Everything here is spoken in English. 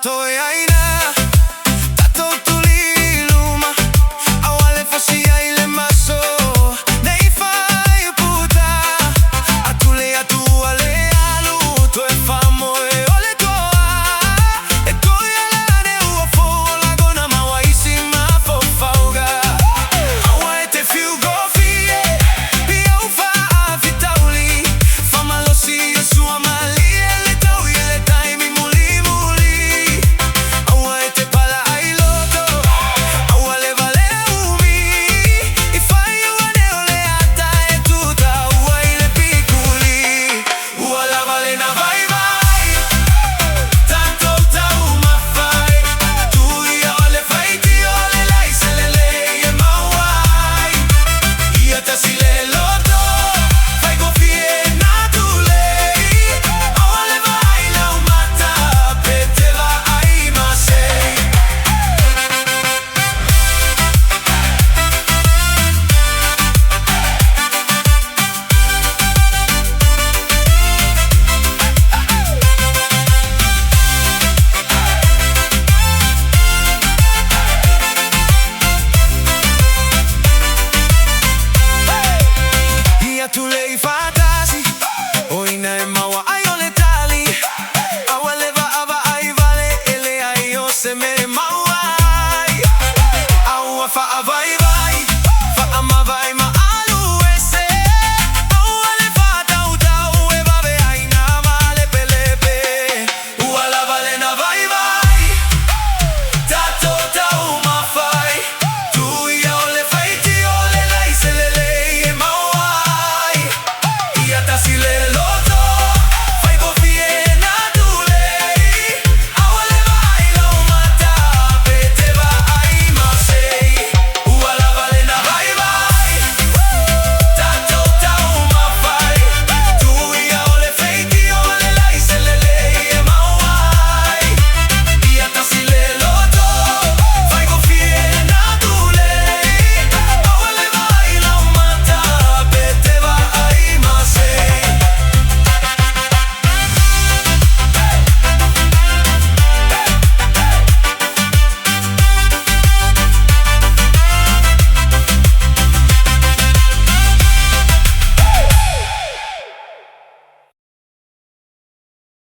toi aina tato tuli luma awale fosia ile maso nei fai puta atule atuale alu tu e famo e ole toa e toi ala ne uofo la gona mawaisi ma fofauga awa te fiu go fie pia ufa avitauli fama lo si sua mali ele tau ele taimi muli muli awa te pala ai loto awa le vale umi i fai wane ole ata e tuta awa ile pikuli ua la vale na vai vai tanto tau ma fai tu ia ole fai ti ole lai se le le e mawai ia ta si le loto fai go fie na tu lei awa le vai la umata pete va ai ma sei ia tu lei fatasi oina e maua ai ole tali awa leva ava ai vale ele ai o se me mauai awa fa avai vai fa ama vai ma alu ese awa le fa tau tau e vave ai na male pelepe ua la vale na vai vai tato tau ma fai tu ia ole fai ti ole lai se le le e mauai ia ta si le loto